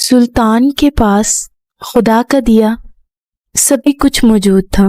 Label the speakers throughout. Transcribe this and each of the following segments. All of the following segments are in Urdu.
Speaker 1: سلطان کے پاس خدا کا دیا سبھی کچھ موجود تھا،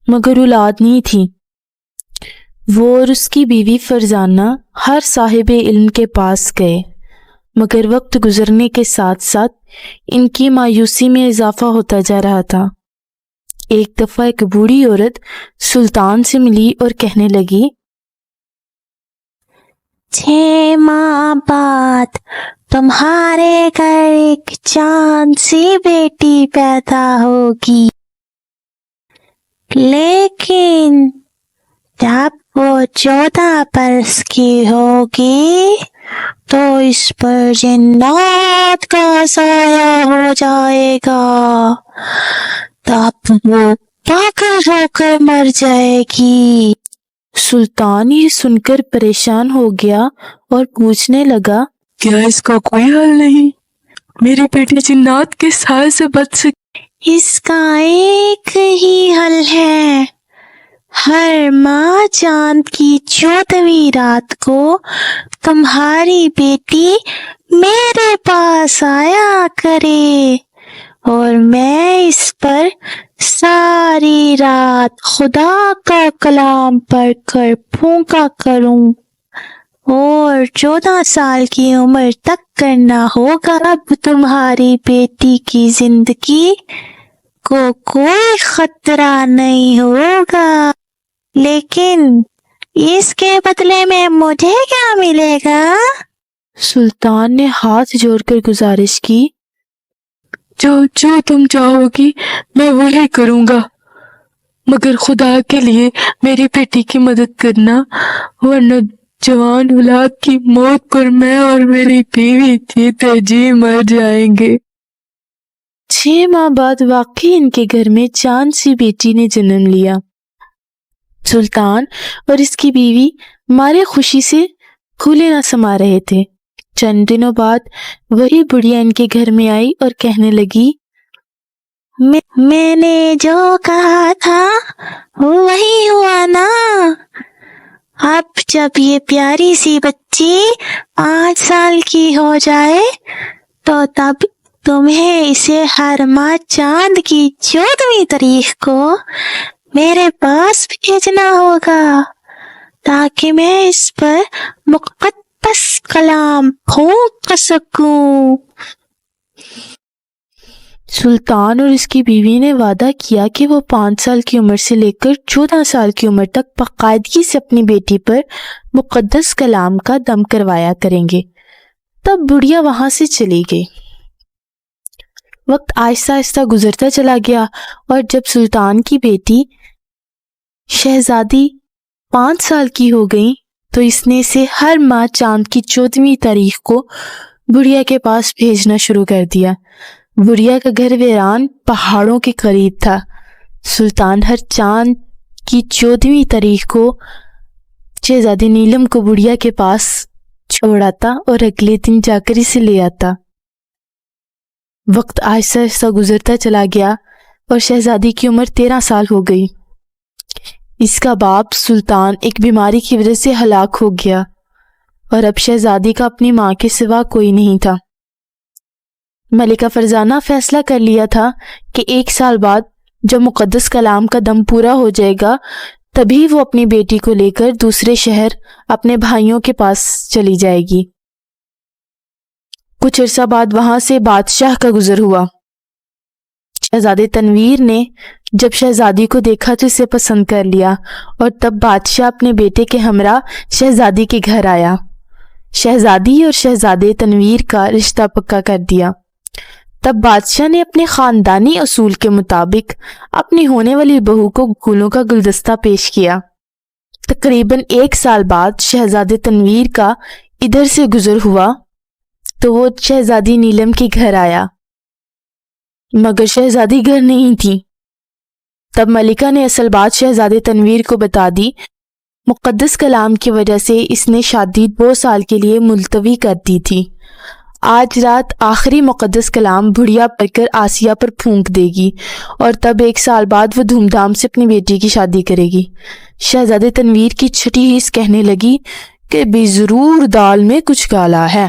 Speaker 1: مگر اولاد نہیں تھی۔ وہ اور اس کی بیوی فرزانہ ہر صاحب علم کے پاس گئے، مگر وقت گزرنے کے ساتھ ساتھ ان کی مایوسی میں اضافہ ہوتا جا رہا تھا۔ ایک دفعہ ایک بوڑھی عورت سلطان سے ملی اور کہنے لگی،
Speaker 2: 6 ماہ بعد تمہارے گھر ایک چاند سی بیٹی پیدا ہوگی، لیکن جب وہ 14 برس کی ہوگی تو اس پر جنات کا سایہ ہو جائے گا، تب وہ پاگل ہو کر مر جائے گی۔
Speaker 1: سلطان یہ سن کر پریشان ہو گیا اور پوچھنے لگا،
Speaker 3: کیا اس کا کوئی حل نہیں؟ میری بیٹی جنات کے سائے سے بچ سکے؟
Speaker 2: اس کا ایک ہی حل ہے، ہر ماہ چاند کی 14ویں رات کو تمہاری بیٹی میرے پاس آیا کرے اور میں اس پر ساری رات خدا کا کلام پڑھ کر پھونکا کروں، اور 14 سال کی عمر تک کرنا ہوگا۔ اب تمہاری بیٹی کی زندگی کو کوئی خطرہ نہیں ہوگا، لیکن اس کے بدلے میں مجھے کیا ملے گا؟
Speaker 1: سلطان نے ہاتھ جوڑ کر گزارش کی،
Speaker 3: جو تم چاہو گی میں وہی کروں گا، مگر خدا کے لیے میری بیٹی کی مدد کرنا، ورنہ جوان اولاد کی موت پر میں اور میری بیوی جیتے جی مر جائیں گے۔
Speaker 1: 6 ماہ بعد واقعی ان کے گھر میں چاند سی بیٹی نے جنم لیا۔ سلطان اور اس کی بیوی مارے خوشی سے پھولے نہ سما رہے تھے۔ چند دنوں بعد وہی بڑھیا ان کے گھر میں آئی اور کہنے لگی،
Speaker 2: میں نے جو کہا تھا وہی ہوا نا، اب جب یہ پیاری سی بچی 5 سال کی ہو جائے تو تب تمہیں اسے ہر ماہ چاند کی 14ویں تاریخ کو میرے پاس بھیجنا ہوگا، تاکہ میں اس پر مقدس کلام پھونک سکوں۔
Speaker 1: سلطان اور اس کی بیوی نے وعدہ کیا کہ وہ 5 سال کی عمر سے لے کر 14 سال کی عمر تک باقاعدگی سے اپنی بیٹی پر مقدس کلام کا دم کروایا کریں گے۔ تب بڑھیا وہاں سے چلی گئی۔ وقت آہستہ آہستہ گزرتا چلا گیا، اور جب سلطان کی بیٹی شہزادی 5 سال کی ہو گئی تو اس نے اسے ہر ماہ چاند کی 14ویں تاریخ کو بڑھیا کے پاس بھیجنا شروع کر دیا۔ بڑھیا کا گھر ویران پہاڑوں کے قریب تھا۔ سلطان ہر چاند کی 14ویں تاریخ کو شہزادی نیلم کو بڑھیا کے پاس چھوڑ آتا اور اگلے دن جا کر اسے لے آتا۔ وقت آہستہ آہستہ گزرتا چلا گیا اور شہزادی کی عمر 13 سال ہو گئی۔ اس کا باپ سلطان ایک بیماری کی وجہ سے ہلاک ہو گیا، اور اب شہزادی کا اپنی ماں کے سوا کوئی نہیں تھا۔ ملکہ فرزانہ فیصلہ کر لیا تھا کہ 1 سال بعد جب مقدس کلام کا دم پورا ہو جائے گا تبھی وہ اپنی بیٹی کو لے کر دوسرے شہر اپنے بھائیوں کے پاس چلی جائے گی۔ کچھ عرصہ بعد وہاں سے بادشاہ کا گزر ہوا۔ شہزادے تنویر نے جب شہزادی کو دیکھا تو اسے پسند کر لیا، اور تب بادشاہ اپنے بیٹے کے ہمراہ شہزادی کے گھر آیا۔ شہزادی اور شہزادے تنویر کا رشتہ پکا کر دیا۔ تب بادشاہ نے اپنے خاندانی اصول کے مطابق اپنی ہونے والی بہو کو پھولوں کا گلدستہ پیش کیا۔ تقریباً 1 سال بعد شہزادے تنویر کا ادھر سے گزر ہوا تو وہ شہزادی نیلم کے گھر آیا، مگر شہزادی گھر نہیں تھی۔ تب ملکہ نے اصل بات شہزادے تنویر کو بتا دی۔ مقدس کلام کی وجہ سے اس نے شادی 2 سال کے لیے ملتوی کر دی تھی۔ آج رات آخری مقدس کلام بڑھیا پڑھ کر آسیہ پر پھونک دے گی، اور تب 1 سال بعد وہ دھوم دھام سے اپنی بیٹی کی شادی کرے گی۔ شہزادے تنویر کی چھٹی حس کہنے لگی کہ بھی ضرور دال میں کچھ کالا ہے۔